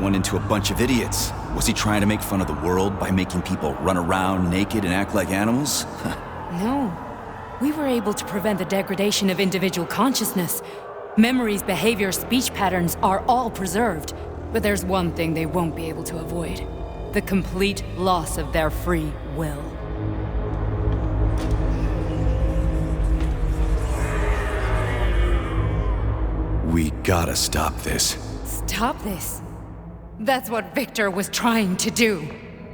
everyone into a bunch of idiots. Was he trying to make fun of the world by making people run around naked and act like animals? No. We were able to prevent the degradation of individual consciousness. Memories, behavior, speech patterns are all preserved. But there's one thing they won't be able to avoid. The complete loss of their free will. We gotta stop this. Stop this? That's what Victor was trying to do.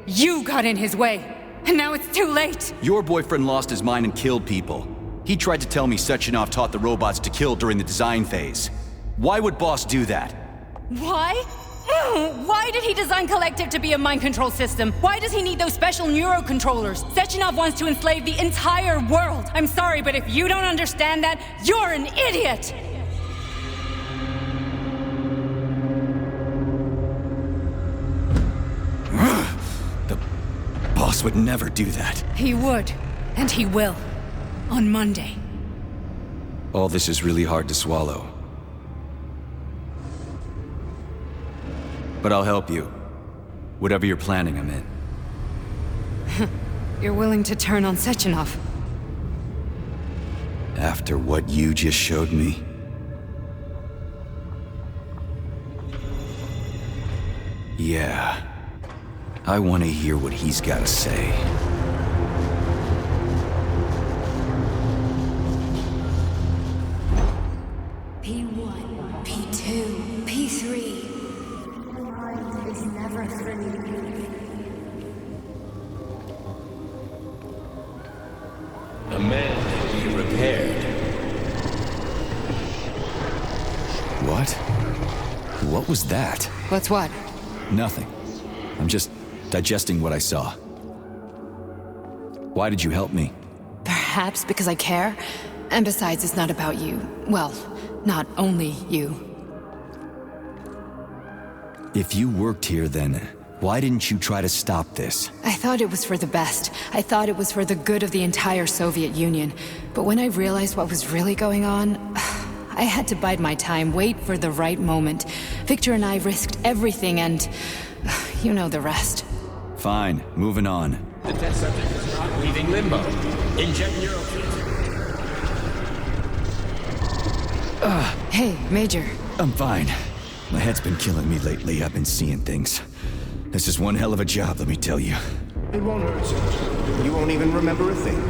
You got in his way, and now it's too late. Your boyfriend lost his mind and killed people. He tried to tell me Sechenov taught the robots to kill during the design phase. Why would Boss do that? Why? Why did he design Collective to be a mind control system? Why does he need those special neurocontrollers? Sechenov wants to enslave the entire world. I'm sorry, but if you don't understand that, you're an idiot! The boss would never do that. He would, and he will. On Monday. All this is really hard to swallow. But I'll help you. Whatever you're planning, I'm in. You're willing to turn on Sechenov? After what you just showed me? Yeah. I want to hear what he's got to say. P1, P2, P3. It's never free. A man can be repaired. What? What was that? What's what? Nothing. I'm just digesting what I saw. Why did you help me? Perhaps because I care. And besides, it's not about you. Well, not only you. If you worked here, then why didn't you try to stop this? I thought it was for the best. I thought it was for the good of the entire Soviet Union. But when I realized what was really going on, I had to bide my time, wait for the right moment. Victor and I risked everything and you know the rest. Fine, moving on. The test subject is not leaving limbo. Inject neurofeed. Hey, Major. I'm fine. My head's been killing me lately. I've been seeing things. This is one hell of a job, let me tell you. It won't hurt. You won't even remember a thing.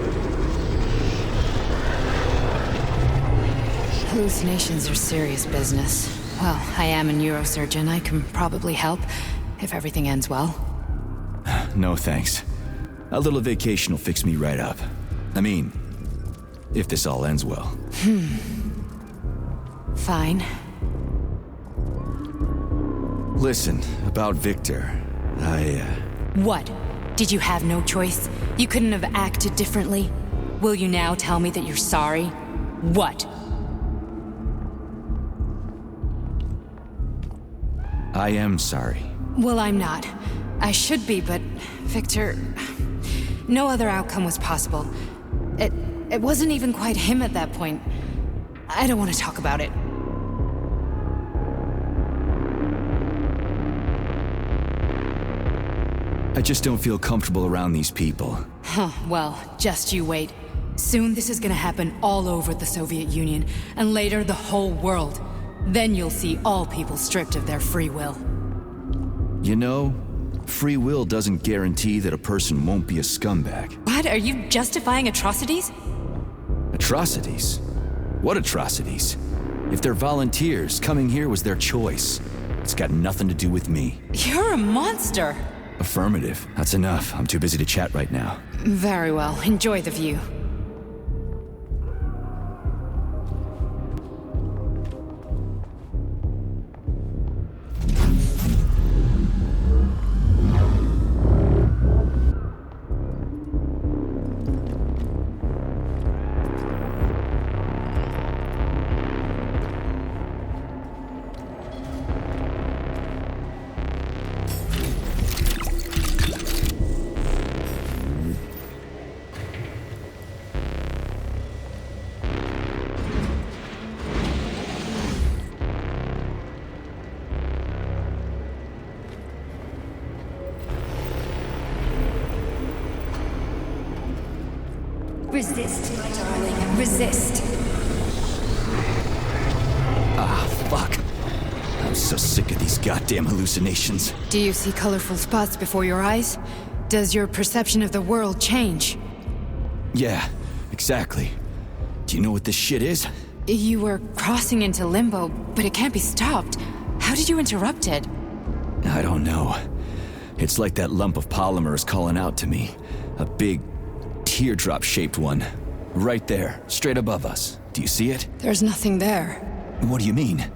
Hallucinations are serious business. Well, I am a neurosurgeon. I can probably help, if everything ends well. No thanks. A little vacation will fix me right up. I mean, if this all ends well. Fine. Listen, about Victor, What? Did you have no choice? You couldn't have acted differently? Will you now tell me that you're sorry? What? I am sorry. Well, I'm not. I should be, but Victor... No other outcome was possible. It wasn't even quite him at that point. I don't want to talk about it. I just don't feel comfortable around these people. Huh, well, just you wait. Soon this is gonna happen all over the Soviet Union, and later the whole world. Then you'll see all people stripped of their free will. You know, free will doesn't guarantee that a person won't be a scumbag. What? Are you justifying atrocities? Atrocities? What atrocities? If they're volunteers, coming here was their choice. It's got nothing to do with me. You're a monster! Affirmative. That's enough. I'm too busy to chat right now. Very well. Enjoy the view. Resist, my darling. Resist. Ah, fuck. I'm so sick of these goddamn hallucinations. Do you see colorful spots before your eyes? Does your perception of the world change? Yeah, exactly. Do you know what this shit is? You were crossing into limbo, but it can't be stopped. How did you interrupt it? I don't know. It's like that lump of polymer is calling out to me. A big, teardrop-shaped one. Right there, straight above us. Do you see it? There's nothing there. What do you mean?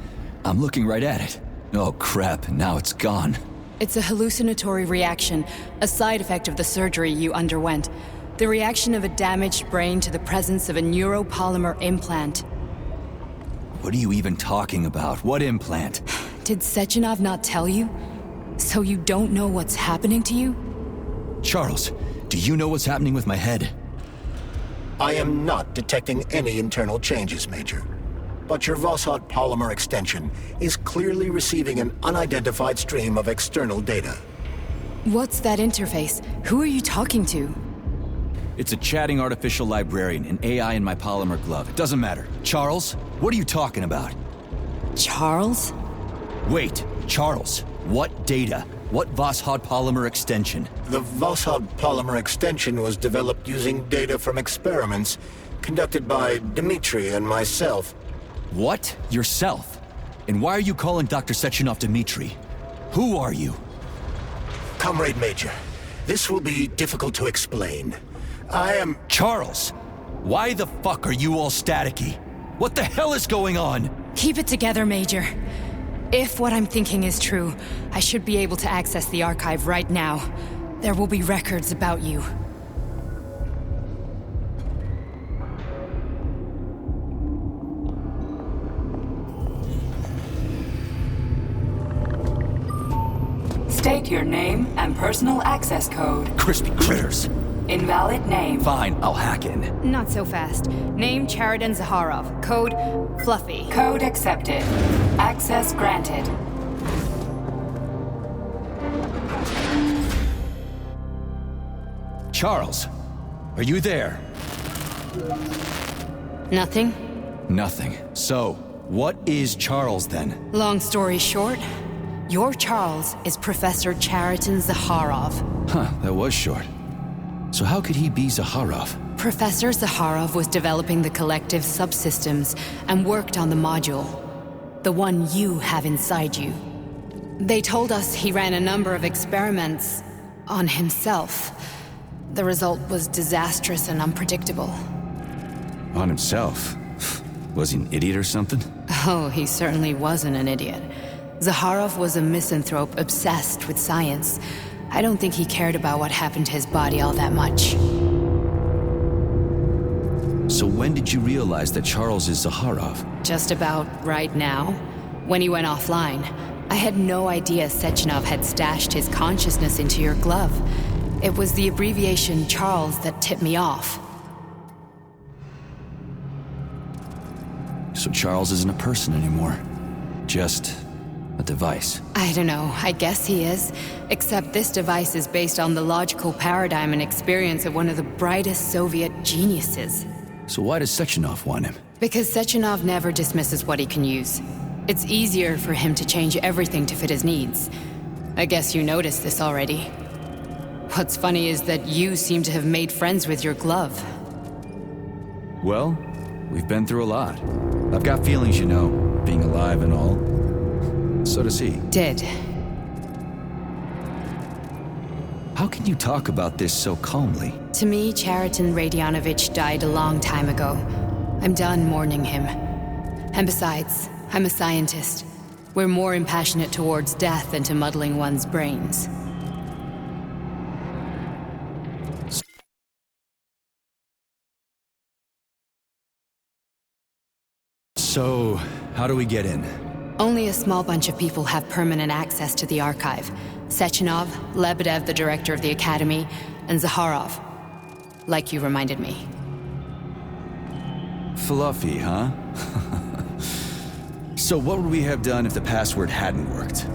I'm looking right at it. Oh crap, now it's gone. It's a hallucinatory reaction, a side effect of the surgery you underwent. The reaction of a damaged brain to the presence of a neuropolymer implant. What are you even talking about? What implant? Did Sechenov not tell you? So you don't know what's happening to you? Charles, do you know what's happening with my head? I am not detecting any internal changes, Major. But your Voskhod polymer extension is clearly receiving an unidentified stream of external data. What's that interface? Who are you talking to? It's a chatting artificial librarian, an AI in my polymer glove. It doesn't matter. Charles, what are you talking about? Charles? Wait, Charles, what data? What Voskhod polymer extension? The Voskhod polymer extension was developed using data from experiments conducted by Dmitri and myself. What? Yourself? And why are you calling Dr. Sechenov Dmitri? Who are you? Comrade Major, this will be difficult to explain. I am... Charles! Why the fuck are you all staticky? What the hell is going on? Keep it together, Major. If what I'm thinking is true, I should be able to access the archive right now. There will be records about you. State your name and personal access code. Crispy critters. Invalid name. Fine, I'll hack in. Not so fast. Name Chariton Zaharov. Code Fluffy. Code accepted. Access granted. Charles, are you there? Nothing? Nothing. So, what is Charles then? Long story short, your Charles is Professor Chariton Zaharov. Huh, that was short. So how could he be Zaharov? Professor Zaharov was developing the collective subsystems and worked on the module. The one you have inside you. They told us he ran a number of experiments on himself. The result was disastrous and unpredictable. On himself? Was he an idiot or something? Oh, he certainly wasn't an idiot. Zaharov was a misanthrope obsessed with science. I don't think he cared about what happened to his body all that much. So when did you realize that Charles is Zaharov? Just about right now, when he went offline. I had no idea Sechenov had stashed his consciousness into your glove. It was the abbreviation Charles that tipped me off. So Charles isn't a person anymore. Just a device. I don't know, I guess he is. Except this device is based on the logical paradigm and experience of one of the brightest Soviet geniuses. So why does Sechenov want him? Because Sechenov never dismisses what he can use. It's easier for him to change everything to fit his needs. I guess you noticed this already. What's funny is that you seem to have made friends with your glove. Well, we've been through a lot. I've got feelings, you know, being alive and all. So does he. Did. How can you talk about this so calmly? To me, Chariton Radionovich died a long time ago. I'm done mourning him. And besides, I'm a scientist. We're more impassionate towards death than to muddling one's brains. So, how do we get in? Only a small bunch of people have permanent access to the archive. Sechenov, Lebedev, the director of the academy, and Zaharov. Like you reminded me. Fluffy, huh? So what would we have done if the password hadn't worked?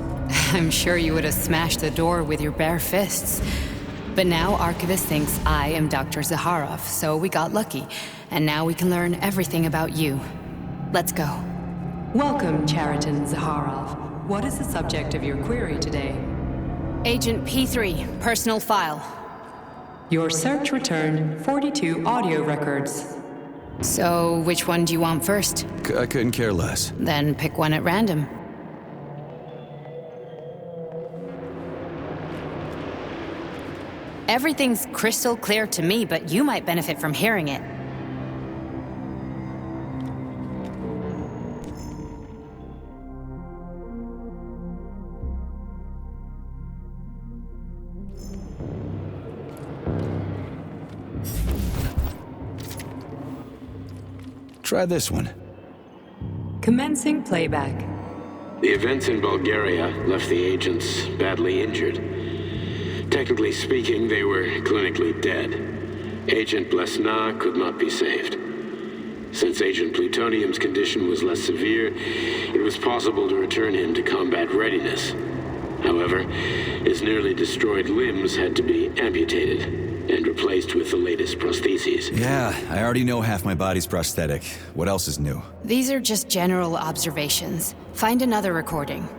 I'm sure you would have smashed the door with your bare fists. But now Archivist thinks I am Dr. Zaharov, so we got lucky. And now we can learn everything about you. Let's go. Welcome, Chariton Zaharov. What is the subject of your query today? Agent P3, personal file. Your search returned 42 audio records. So, which one do you want first? I couldn't care less. Then pick one at random. Everything's crystal clear to me, but you might benefit from hearing it. Try this one. Commencing playback. The events in Bulgaria left the agents badly injured. Technically speaking, they were clinically dead. Agent Blesna could not be saved. Since Agent Plutonium's condition was less severe, it was possible to return him to combat readiness. However, his nearly destroyed limbs had to be amputated and replaced with the latest prostheses. Yeah, I already know half my body's prosthetic. What else is new? These are just general observations. Find another recording.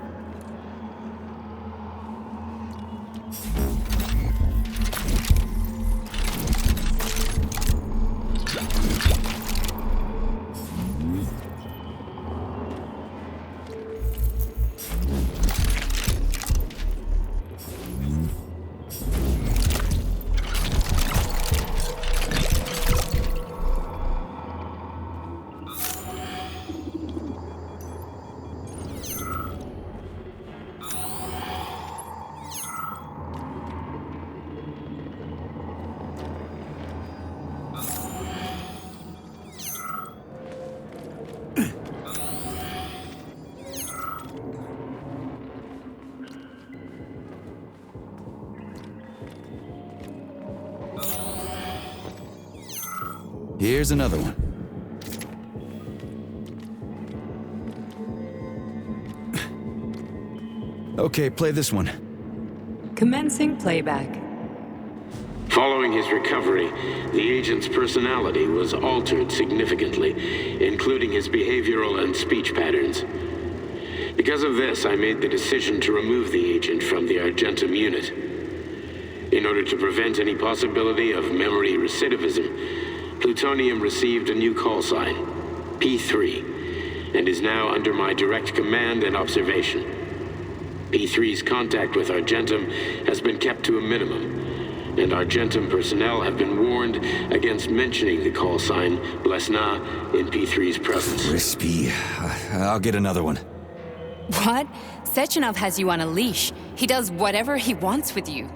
Here's another one. Okay, play this one. Commencing playback. Following his recovery, the agent's personality was altered significantly, including his behavioral and speech patterns. Because of this, I made the decision to remove the agent from the Argentum unit. In order to prevent any possibility of memory recidivism, Plutonium received a new call sign, P3, and is now under my direct command and observation. P3's contact with Argentum has been kept to a minimum, and Argentum personnel have been warned against mentioning the call sign Blesna in P3's presence. Crispy. I'll get another one. What? Sechenov has you on a leash. He does whatever he wants with you.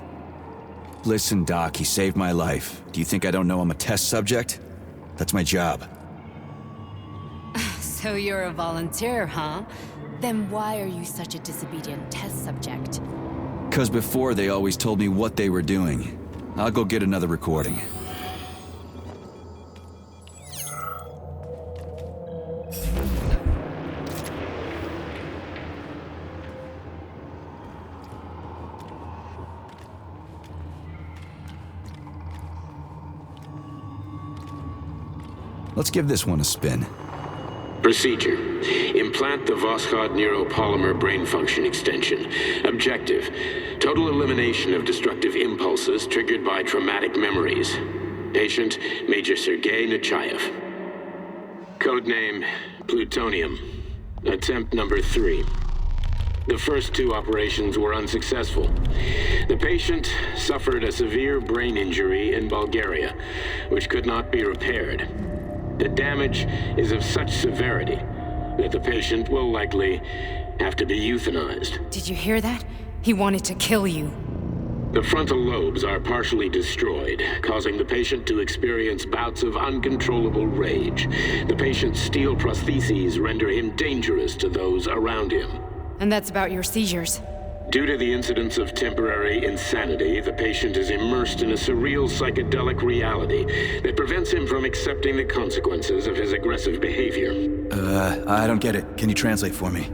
Listen, Doc, he saved my life. Do you think I don't know I'm a test subject? That's my job. So you're a volunteer, huh? Then why are you such a disobedient test subject? 'Cause before they always told me what they were doing. I'll go get another recording. Let's give this one a spin. Procedure. Implant the Voskhod neuropolymer brain function extension. Objective. Total elimination of destructive impulses triggered by traumatic memories. Patient, Major Sergei Nechayev. Codename, Plutonium. Attempt number 3. The first 2 operations were unsuccessful. The patient suffered a severe brain injury in Bulgaria, which could not be repaired. The damage is of such severity that the patient will likely have to be euthanized. Did you hear that? He wanted to kill you. The frontal lobes are partially destroyed, causing the patient to experience bouts of uncontrollable rage. The patient's steel prostheses render him dangerous to those around him. And that's about your seizures. Due to the incidence of temporary insanity, the patient is immersed in a surreal psychedelic reality that prevents him from accepting the consequences of his aggressive behavior. I don't get it. Can you translate for me?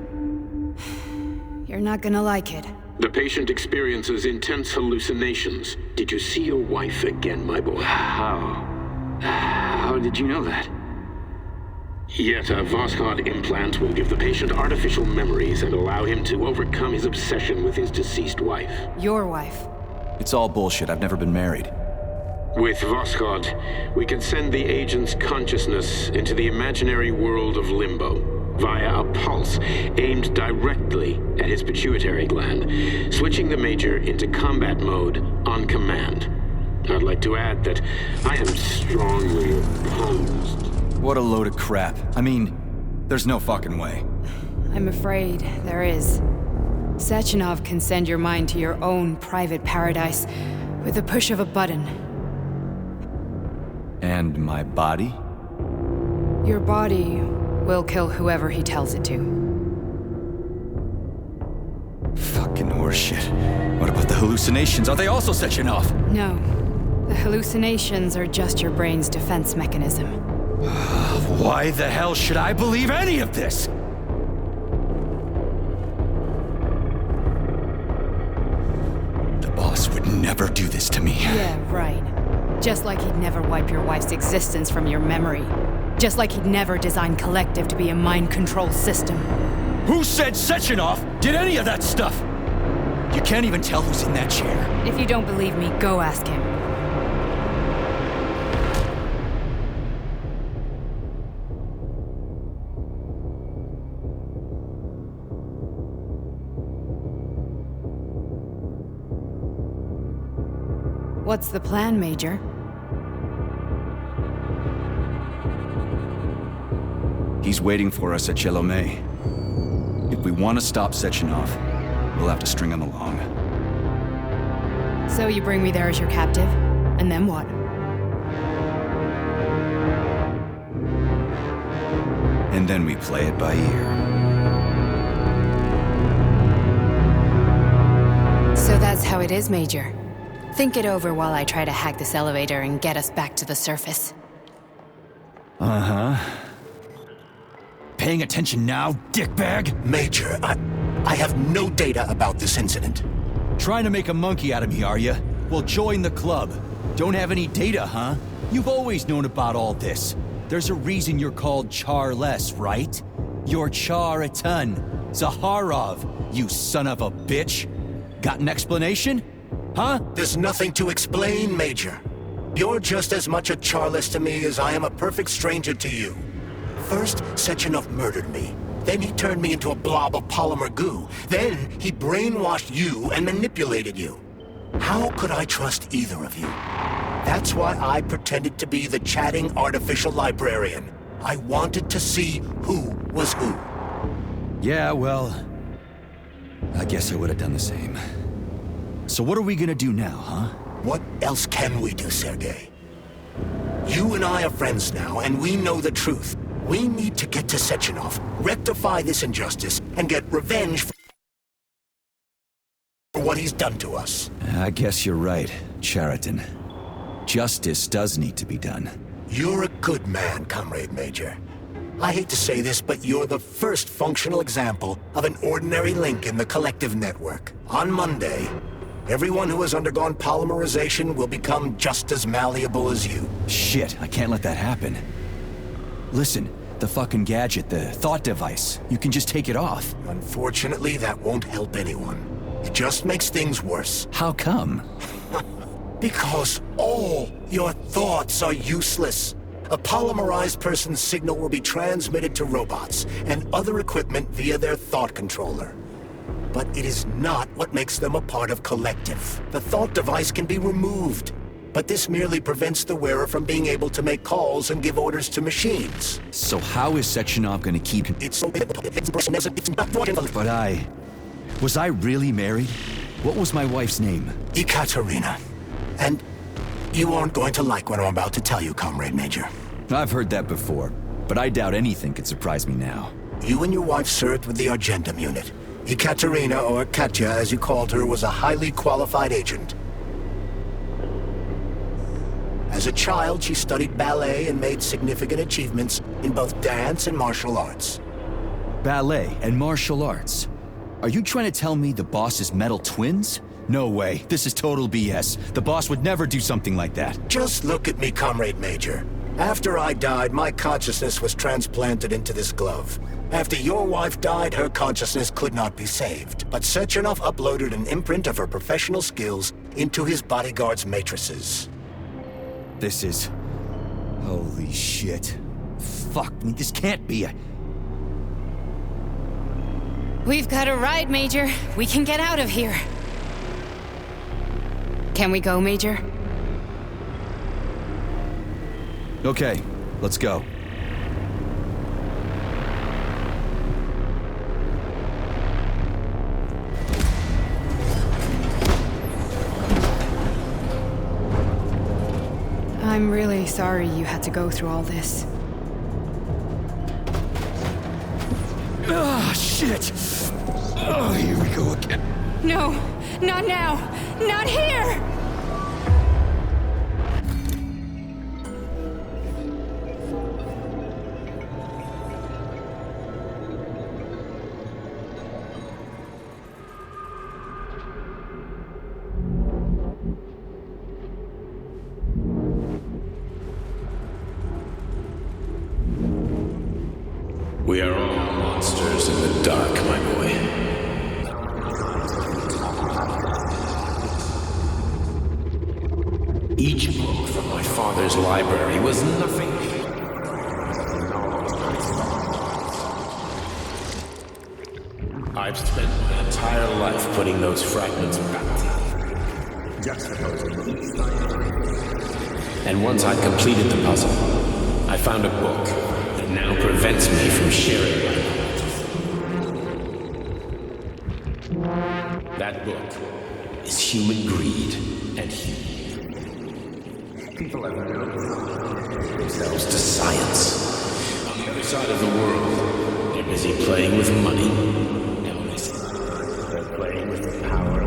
You're not gonna like it. The patient experiences intense hallucinations. Did you see your wife again, my boy? How did you know that? Yet a Voskhod implant will give the patient artificial memories and allow him to overcome his obsession with his deceased wife. Your wife. It's all bullshit. I've never been married. With Voskhod, we can send the agent's consciousness into the imaginary world of limbo via a pulse aimed directly at his pituitary gland, switching the Major into combat mode on command. I'd like to add that I am strongly opposed. What a load of crap. I mean, there's no fucking way. I'm afraid there is. Sechenov can send your mind to your own private paradise with the push of a button. And my body? Your body will kill whoever he tells it to. Fucking horseshit. What about the hallucinations? Are they also Sechenov? No. The hallucinations are just your brain's defense mechanism. Why the hell should I believe any of this? The boss would never do this to me. Yeah, right. Just like he'd never wipe your wife's existence from your memory. Just like he'd never design Collective to be a mind control system. Who said Sechenov did any of that stuff? You can't even tell who's in that chair. If you don't believe me, go ask him. What's the plan, Major? He's waiting for us at Chelomey. If we want to stop Sechenov, we'll have to string him along. So you bring me there as your captive, and then what? And then we play it by ear. So that's how it is, Major. Think it over while I try to hack this elevator and get us back to the surface. Uh-huh. Paying attention now, dickbag? Major, I have no data about this incident. Trying to make a monkey out of me, are you? Well, join the club. Don't have any data, huh? You've always known about all this. There's a reason you're called Charless, right? You're Char-a-ton. Zaharov, you son of a bitch. Got an explanation? Huh? There's nothing to explain, Major. You're just as much a Charless to me as I am a perfect stranger to you. First, Sechenov murdered me. Then he turned me into a blob of polymer goo. Then he brainwashed you and manipulated you. How could I trust either of you? That's why I pretended to be the chatting artificial librarian. I wanted to see who was who. Yeah, well, I guess I would have done the same. So what are we gonna do now, huh? What else can we do, Sergei? You and I are friends now, and we know the truth. We need to get to Sechenov, rectify this injustice, and get revenge for what he's done to us. I guess you're right, Chariton. Justice does need to be done. You're a good man, Comrade Major. I hate to say this, but you're the first functional example of an ordinary link in the Collective network. On Monday, everyone who has undergone polymerization will become just as malleable as you. Shit, I can't let that happen. Listen, the fucking gadget, the thought device, you can just take it off. Unfortunately, that won't help anyone. It just makes things worse. How come? Because all your thoughts are useless. A polymerized person's signal will be transmitted to robots and other equipment via their thought controller. But it is not what makes them a part of Collective. The thought device can be removed, but this merely prevents the wearer from being able to make calls and give orders to machines. So how is Sechenov gonna keep... But was I really married? What was my wife's name? Ekaterina. And you aren't going to like what I'm about to tell you, Comrade Major. I've heard that before, but I doubt anything could surprise me now. You and your wife served with the Argentum unit. Ekaterina, or Katya as you called her, was a highly qualified agent. As a child, she studied ballet and made significant achievements in both dance and martial arts. Ballet and martial arts? Are you trying to tell me the boss is metal twins? No way. This is total BS. The boss would never do something like that. Just look at me, Comrade Major. After I died, my consciousness was transplanted into this glove. After your wife died, her consciousness could not be saved. But Sechenov uploaded an imprint of her professional skills into his bodyguard's matrices. This is... Holy shit. Fuck me, this can't be a... We've got a ride, Major. We can get out of here. Can we go, Major? Okay, let's go. I'm really sorry you had to go through all this. Ah, shit! Oh, here we go again. No, not now! Not here! We are all monsters in the dark, my boy. Each book from my father's library was nothing. I've spent my entire life putting those fragments back together. And once I completed the puzzle, I found a book that now prevents me from sharing my knowledge. That book is Human Greed and Human. People have known themselves to science. On the other side of the world, they're busy playing with money. Now they're playing with the power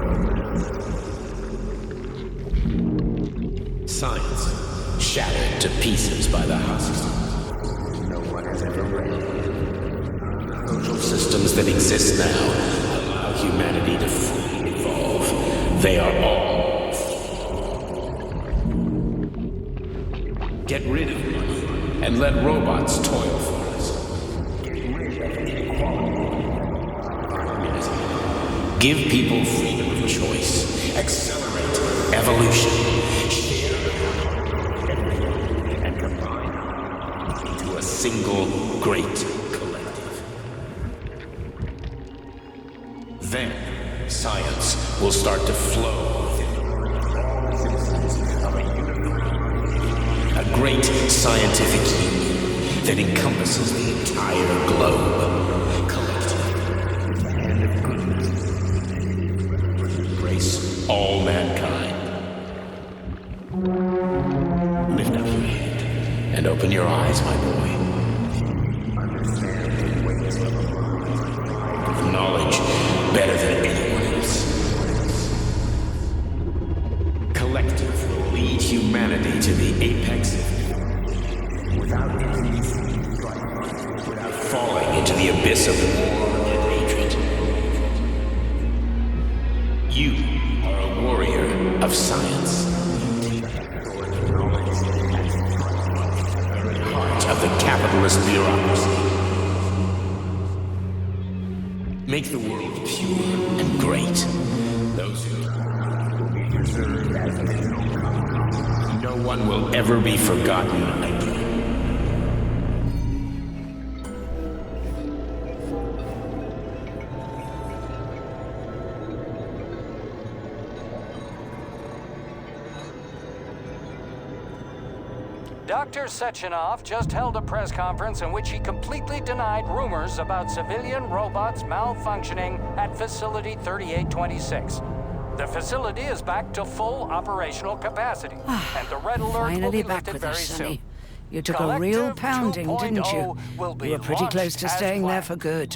of science, shattered to pieces by the husks. No one has ever read. Social systems that exist now allow humanity to fully evolve. They are all. Get rid of money and let robots toil for us. Get rid of inequality. Give people freedom of choice. Accelerate evolution. Share and combine into a single great collective. Then science will start to flow a great scientific union that encompasses the entire globe. Collective. And of goodness. Embrace all mankind. Lift up your head and open your eyes, my boy. Understand the ways of knowledge better than anyone else. Collective will lead humanity to the apex without falling into the abyss of war and hatred. You are a warrior of science. Heart of the capitalist bureaucracy. Make the world pure and great. Those who will be preserved as they know. No one will ever be forgotten again. Dr. Sechenov just held a press conference in which he completely denied rumors about civilian robots malfunctioning at Facility 3826. The facility is back to full operational capacity, and the red alert will be lifted very soon. You took a real pounding, didn't you? You were pretty close to staying there for good.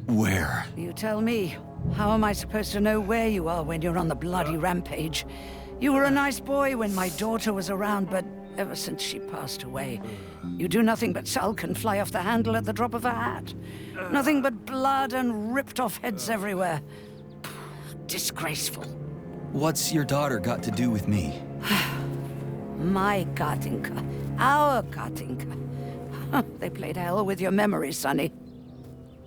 Where? You tell me. How am I supposed to know where you are when you're on the bloody rampage? You were a nice boy when my daughter was around, but ever since she passed away. You do nothing but sulk and fly off the handle at the drop of a hat. Nothing but blood and ripped off heads everywhere. Disgraceful. What's your daughter got to do with me? My Katinka. Our Katinka. They played hell with your memory, Sonny.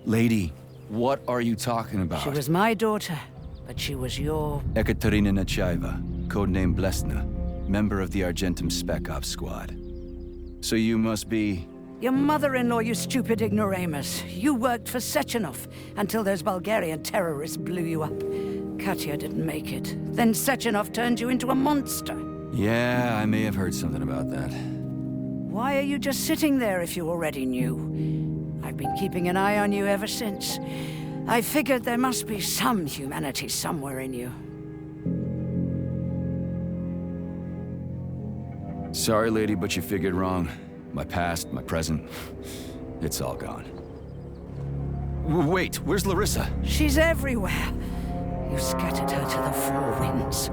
Lady, what are you talking about? She was my daughter, but she was your... Ekaterina Nechaeva, codename Blesna, member of the Argentum Spec Ops squad. So you must be... Your mother-in-law, you stupid ignoramus. You worked for Sechenov until those Bulgarian terrorists blew you up. Katya didn't make it. Then Sechenov turned you into a monster. Yeah, I may have heard something about that. Why are you just sitting there if you already knew? I've been keeping an eye on you ever since. I figured there must be some humanity somewhere in you. Sorry, lady, but you figured wrong. My past, my present, it's all gone. Wait, where's Larissa? She's everywhere. You scattered her to the four winds.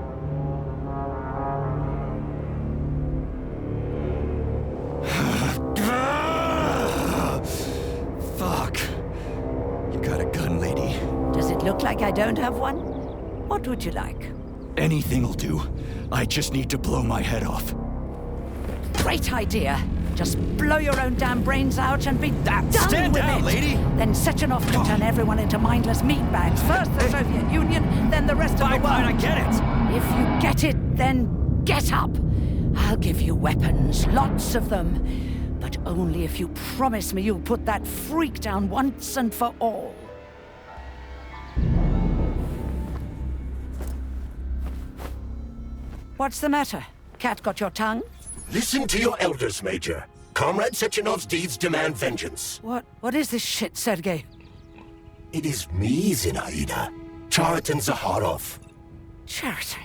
Fuck. You got a gun, lady. Does it look like I don't have one? What would you like? Anything'll do. I just need to blow my head off. Great idea. Just blow your own damn brains out and be done Stand with down, it. lady! Then Sechenov can turn everyone into mindless meatbags. First the Soviet Union, then the rest of the world. Fine, I get it! If you get it, then get up. I'll give you weapons, lots of them. But only if you promise me you'll put that freak down once and for all. What's the matter? Cat got your tongue? Listen to your elders, Major. Comrade Sechenov's deeds demand vengeance. What is this shit, Sergei? It is me, Zinaida. Chariton Zaharov. Chariton?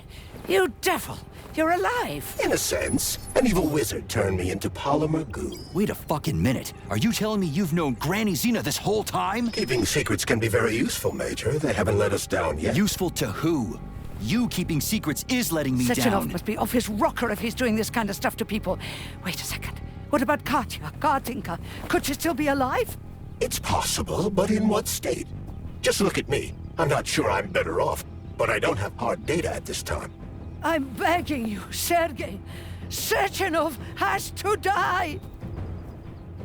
You devil! You're alive! In a sense, an evil wizard turned me into polymer goo. Wait a fucking minute. Are you telling me you've known Granny Zena this whole time? Keeping secrets can be very useful, Major. They haven't let us down yet. Useful to who? You keeping secrets is letting me Sechenov down. must be off his rocker if he's doing this kind of stuff to people. Wait a second. What about Katya, Katinka? Could she still be alive? It's possible, but in what state? Just look at me. I'm not sure I'm better off, but I don't have hard data at this time. I'm begging you, Sergei. Sechenov has to die!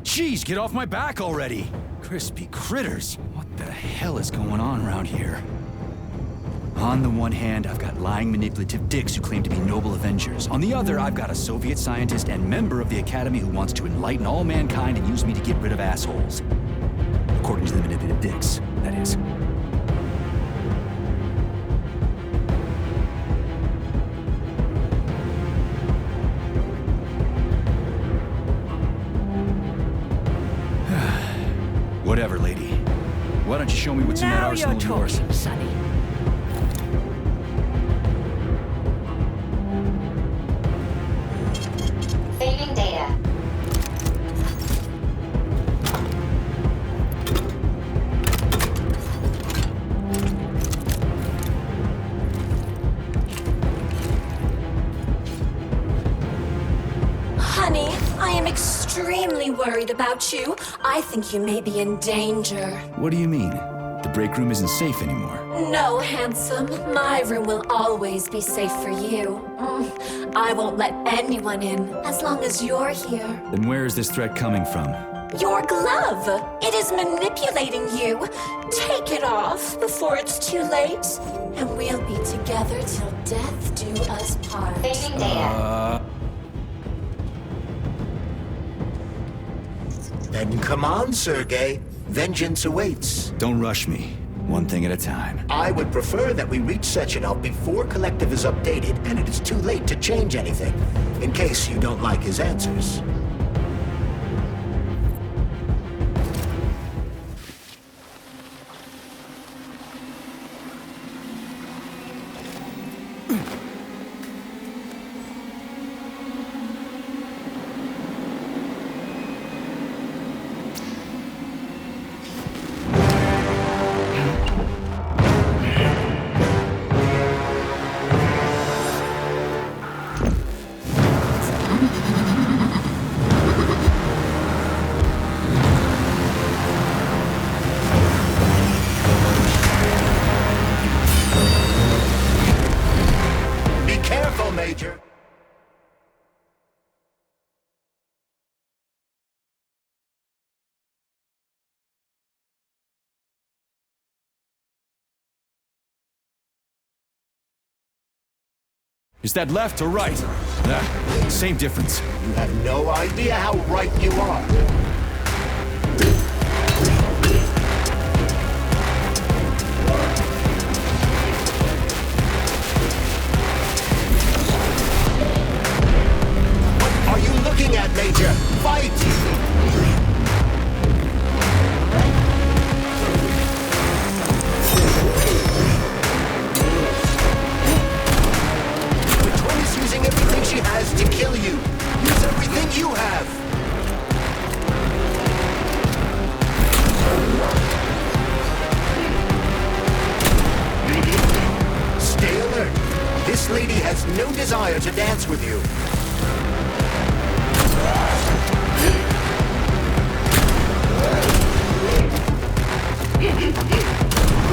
Jeez, get off my back already! Crispy critters. What the hell is going on around here? On the one hand, I've got lying, manipulative dicks who claim to be noble avengers. On the other, I've got a Soviet scientist and member of the Academy who wants to enlighten all mankind and use me to get rid of assholes. According to the manipulative dicks, that is. Whatever, lady. Why don't you show me what's in that arsenal of yours? Now you're talking, Sonny. Saving data. Honey, I am extremely worried about you. I think you may be in danger. What do you mean? The break room isn't safe anymore. No, handsome. My room will always be safe for you. I won't let anyone in as long as you're here. Then where is this threat coming from? Your glove! It is manipulating you. Take it off before it's too late, and we'll be together till death do us part. Saving data. Then come on, Sergei. Vengeance awaits. Don't rush me. One thing at a time. I would prefer that we reach Sechenov before Collective is updated and it is too late to change anything, in case you don't like his answers. Major. Is that left or right? Same difference. You have no idea how right you are. What are you looking at, Major? Fight! Using everything she has to kill you. Use everything you have. Stay alert. This lady has no desire to dance with you.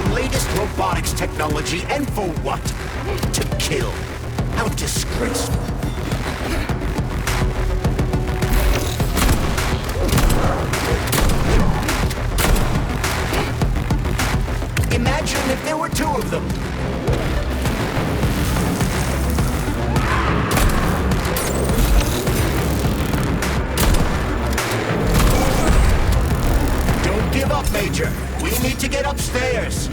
The latest robotics technology, and for what? To kill. How disgraceful. Imagine if there were two of them. Don't give up, Major. We need to get upstairs.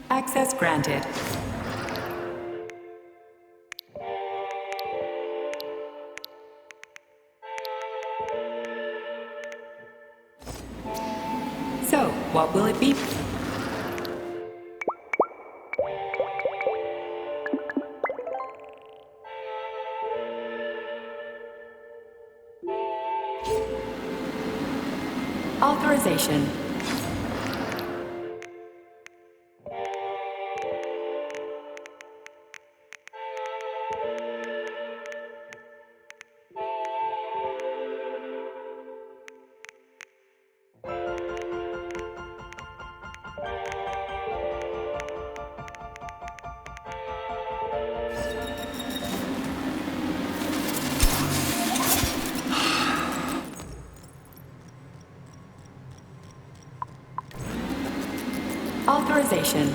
Access granted. So, what will it be? Authorization. authorization.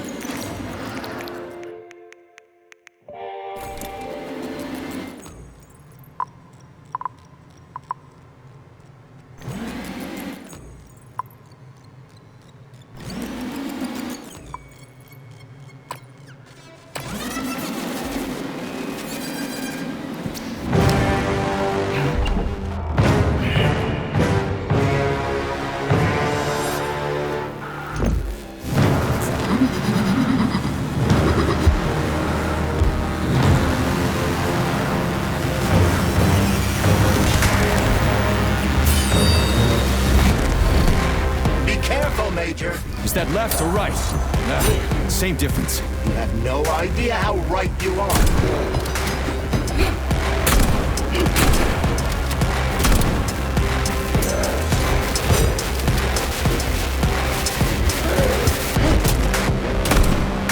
Major. Is that left or right? Same difference. You have no idea how right you are.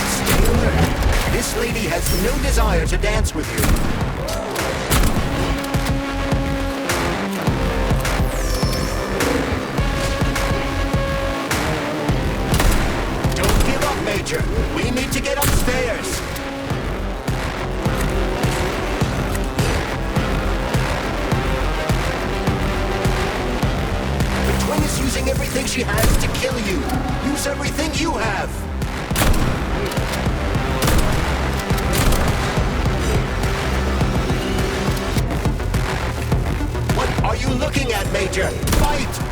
Stay alert. This lady has no desire to dance with you. Major, we need to get upstairs. The twin is using everything she has to kill you. Use everything you have. What are you looking at, Major? Fight!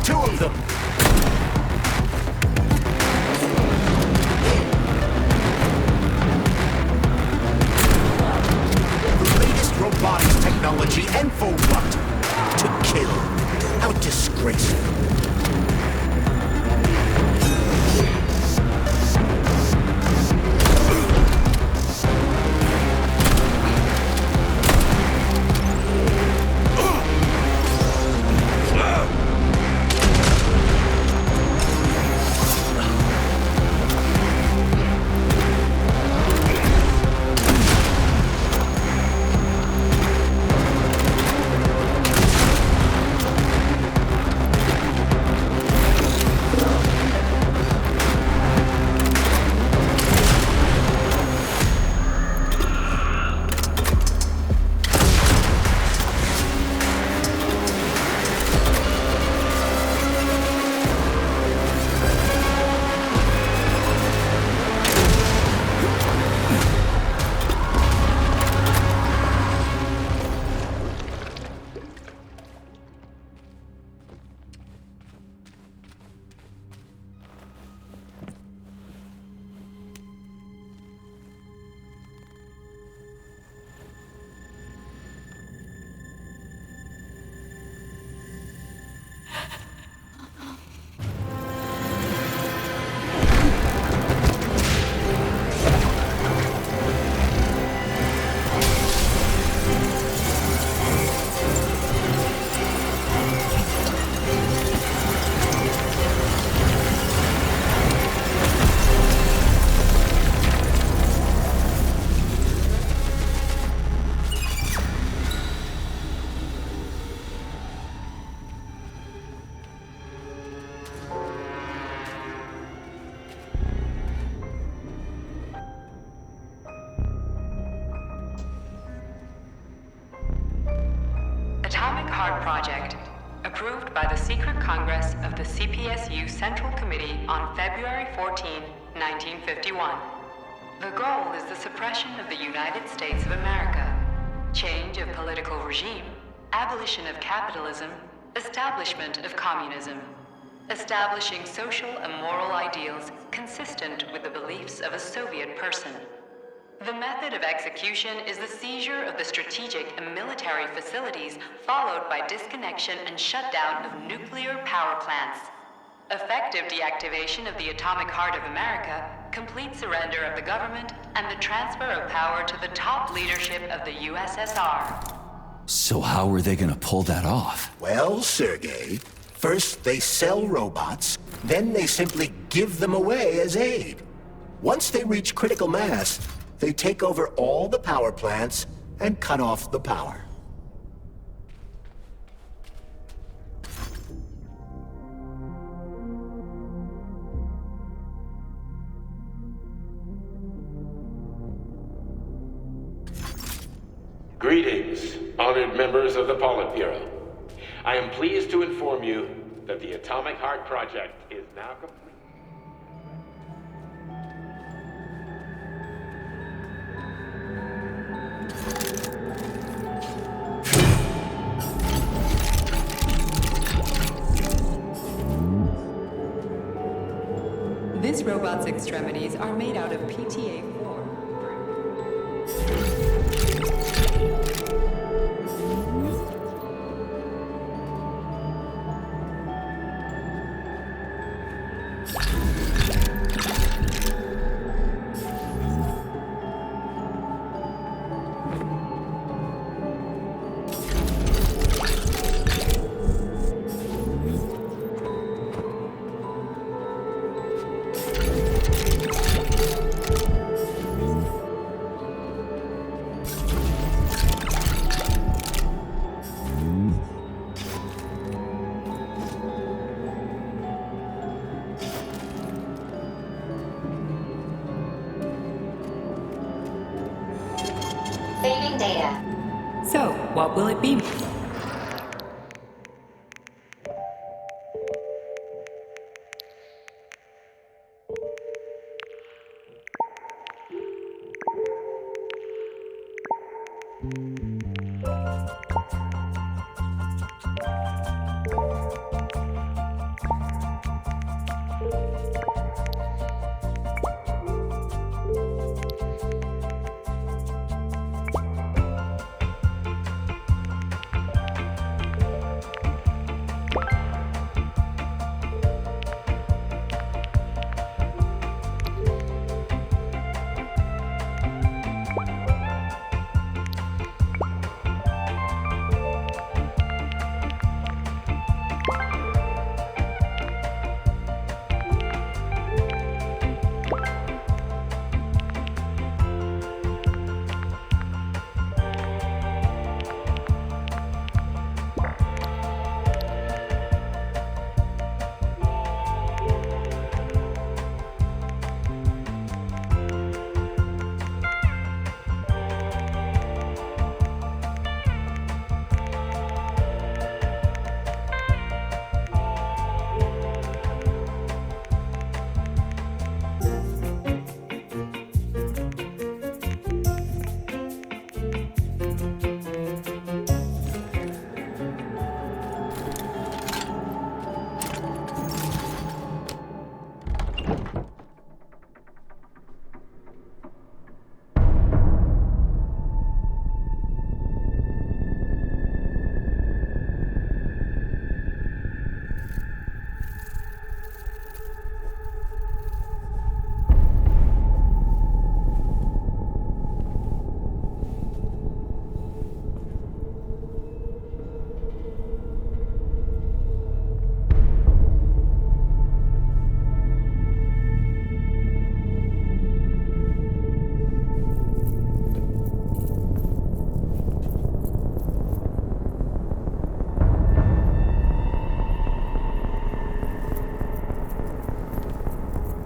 Two of them. The latest robotics technology, and for what? To kill. How disgraceful. Atomic Heart Project, approved by the Secret Congress of the CPSU Central Committee on February 14, 1951. The goal is the suppression of the United States of America, change of political regime, abolition of capitalism, establishment of communism, establishing social and moral ideals consistent with the beliefs of a Soviet person. The method of execution is the seizure of the strategic and military facilities, followed by disconnection and shutdown of nuclear power plants. Effective deactivation of the Atomic Heart of America, complete surrender of the government, and the transfer of power to the top leadership of the USSR. So how are they gonna pull that off? Well, Sergei, first they sell robots, then they simply give them away as aid. Once they reach critical mass, they take over all the power plants and cut off the power. Greetings, honored members of the Politburo. I am pleased to inform you that the Atomic Heart Project is now complete. This robot's extremities are made out of PTA4. Saving data. So, what will it be?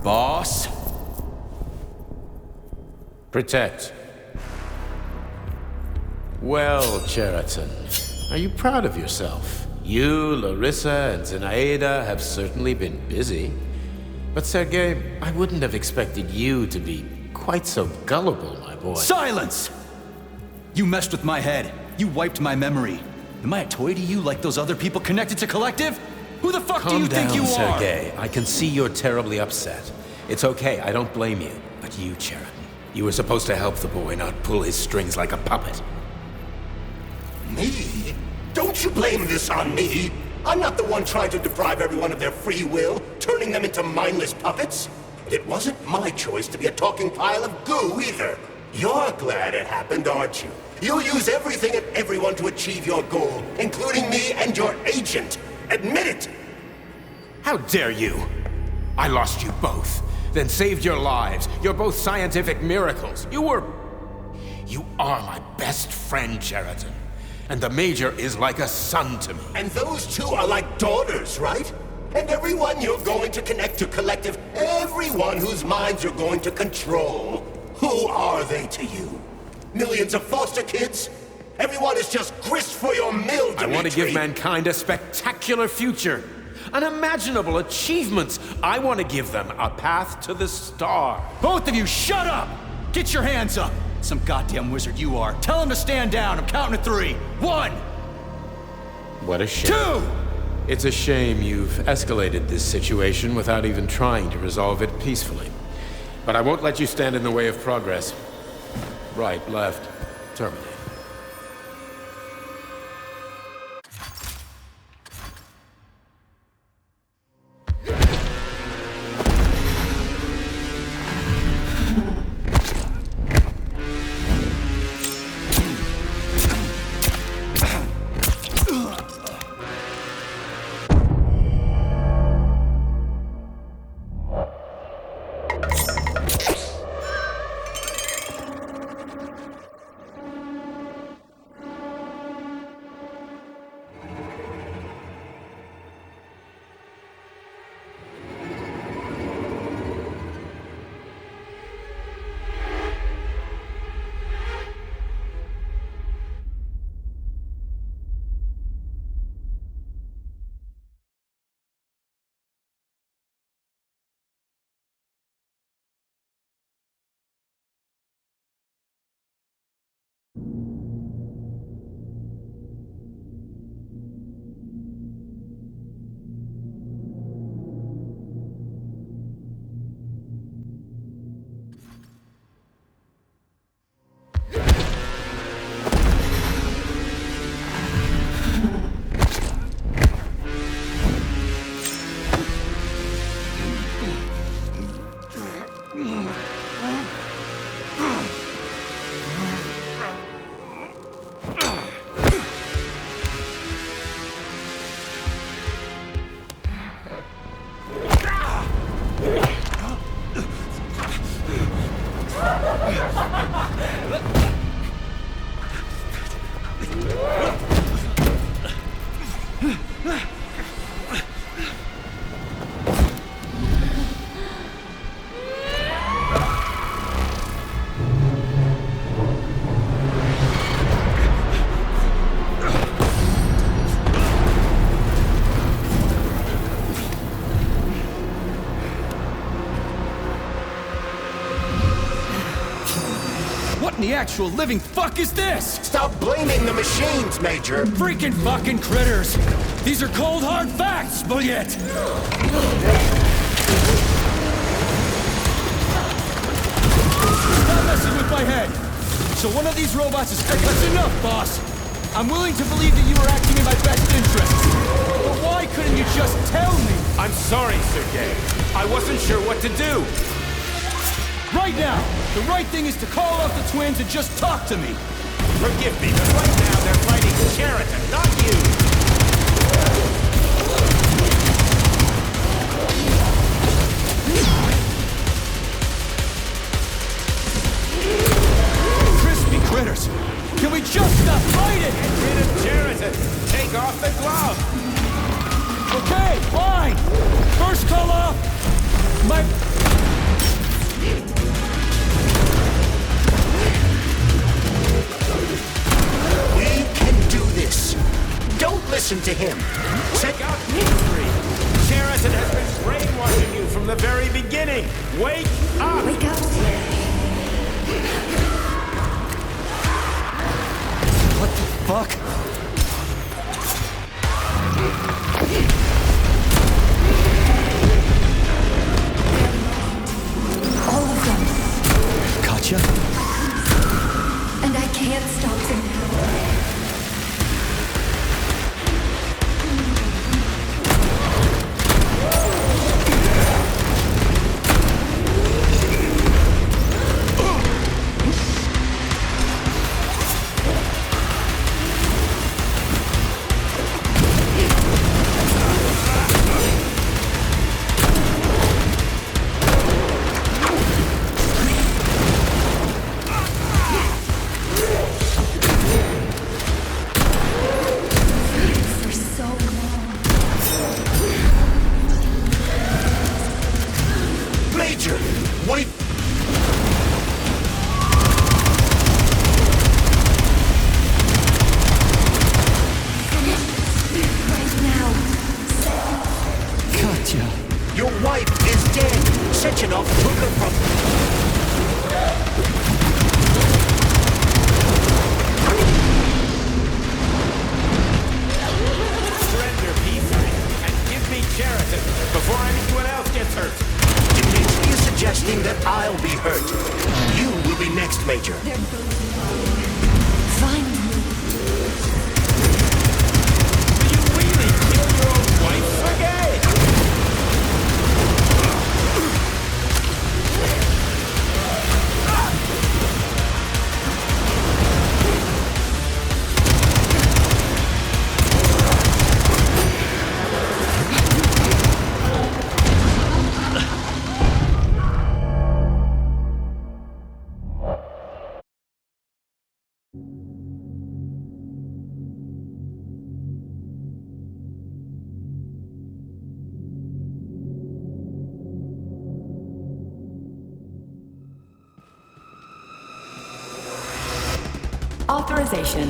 Boss? Protect. Well, Cheriton, are you proud of yourself? You, Larissa, and Zenaida have certainly been busy. But Sergei, I wouldn't have expected you to be quite so gullible, my boy. Silence! You messed with my head. You wiped my memory. Am I a toy to you like those other people connected to Collective? Who the fuck do you think you are? Calm down, Sergei. I can see you're terribly upset. It's okay, I don't blame you. But you, Cheriton, you were supposed to help the boy, not pull his strings like a puppet. Me? Don't you blame this on me? I'm not the one trying to deprive everyone of their free will, turning them into mindless puppets. It wasn't my choice to be a talking pile of goo either. You're glad it happened, aren't you? You'll use everything and everyone to achieve your goal, including me and your agent. Admit it! How dare you? I lost you both, then saved your lives. You're both scientific miracles. You are my best friend, Cheriton. And the Major is like a son to me. And those two are like daughters, right? And everyone you're going to connect to Collective, everyone whose minds you're going to control. Who are they to you? Millions of foster kids? Everyone is just grist for your mill, Dimitri. I want to give mankind a spectacular future. Unimaginable achievements. I want to give them a path to the star. Both of you, shut up! Get your hands up! Some goddamn wizard you are. Tell him to stand down. I'm counting to 3. 1! What a shame. 2! It's a shame you've escalated this situation without even trying to resolve it peacefully. But I won't let you stand in the way of progress. Right, left, terminate. The actual living fuck is this? Stop blaming the machines, Major! Freaking fucking critters! These are cold hard facts, Bulliet! Stop messing with my head! So one of these robots is... That's enough, boss! I'm willing to believe that you were acting in my best interests. But why couldn't you just tell me? I'm sorry, Sergei. I wasn't sure what to do. Right now, the right thing is to call off the twins and just talk to me. Forgive me, but right now they're fighting Cheriton, not you. Crispy critters! Can we just stop fighting? Get rid of Cheriton. Take off the glove. Okay, fine. First call off my... We can do this. Don't listen to him. Check out history. Cheriton has been brainwashing you from the very beginning. Wake up! Wake up. What the fuck? All of them. Katya? And I can't stop them now. Katya. Your wife is dead. Sechenov took her from... Surrender, P3, and give me Cheriton before anyone else gets hurt. It means he is suggesting that I'll be hurt. You will be next, Major. Finally. Will you really kill your own wife, Sergei? Authorization.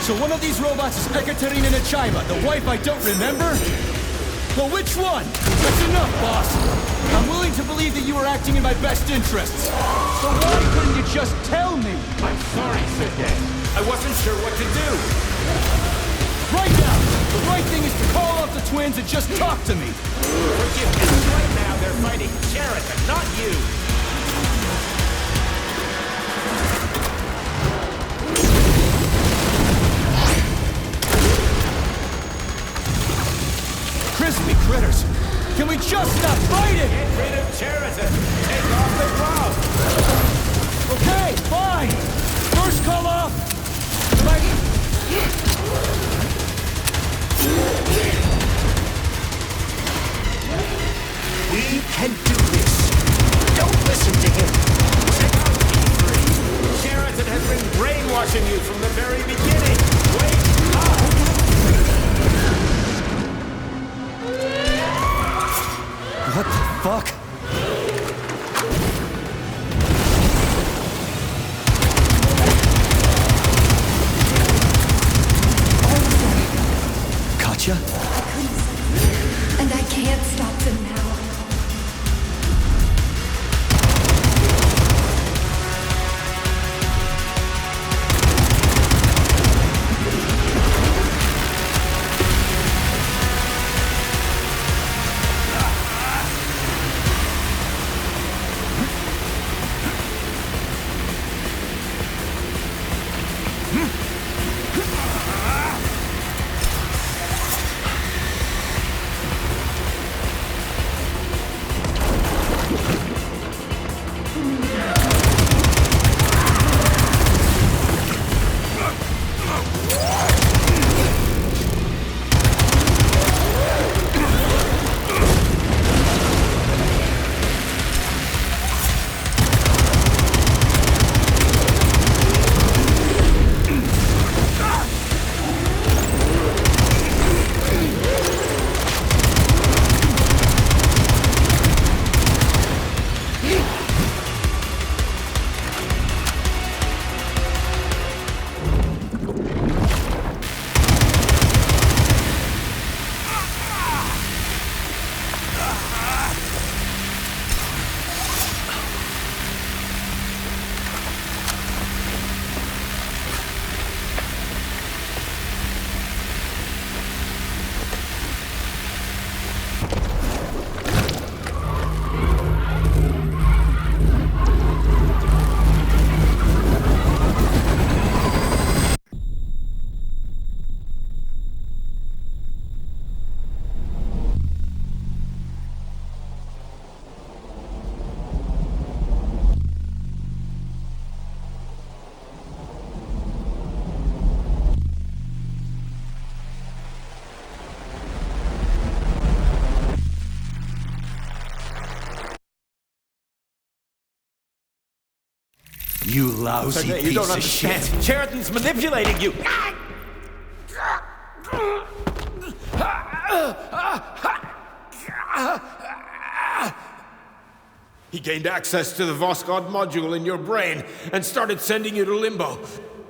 So one of these robots is Ekaterina Nechaeva, the wife I don't remember? Well, which one? That's enough, boss. I'm willing to believe that you were acting in my best interests. So why couldn't you just tell me? I'm sorry, Sergei. I wasn't sure what to do. Right now, the right thing is to call off the twins and just talk to me. Forgive me. Right now, they're fighting Cheriton, not you. Crispy critters! Can we just stop fighting? Get rid of Cheriton! Take off the glove! Okay, fine! First call off! We can do this! Don't listen to him! Check out P3! Cheriton has been brainwashing you from the very beginning! Wake up! What the fuck? You lousy Okay, piece you don't of shit. understand. Cheriton's manipulating you. He gained access to the Voskhod module in your brain and started sending you to Limbo.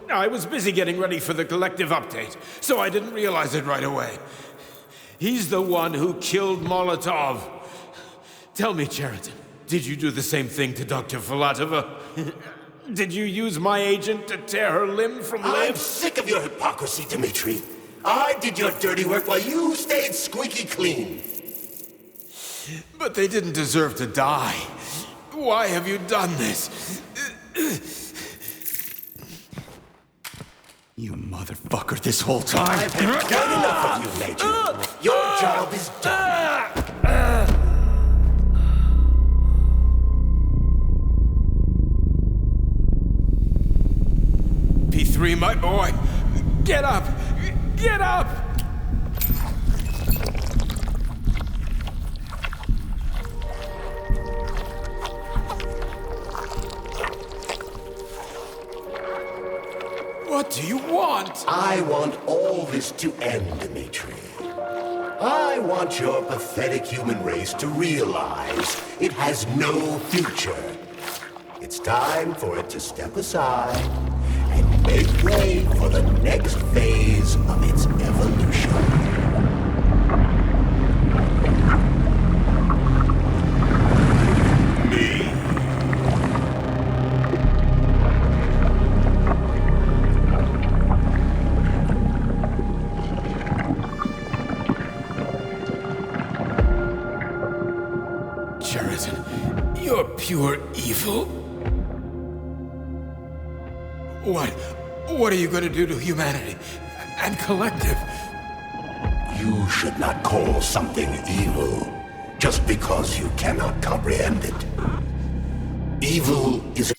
I was busy getting ready for the collective update, so I didn't realize it right away. He's the one who killed Molotov. Tell me, Cheriton, did you do the same thing to Dr. Filatova? Did you use my agent to tear her limb from limb? I'm sick of your hypocrisy, Dmitri. I did your dirty work while you stayed squeaky clean. But they didn't deserve to die. Why have you done this? You motherfucker, this whole time. I've had done enough of you, Major. Your job is done. P3, my boy. Get up! Get up! What do you want? I want all this to end, Dmitri. I want your pathetic human race to realize it has no future. It's time for it to step aside and make way for the next phase of its evolution. Cheriton, you're pure evil? What are you going to do to humanity and collective? You should not call something evil just because you cannot comprehend it. Evil is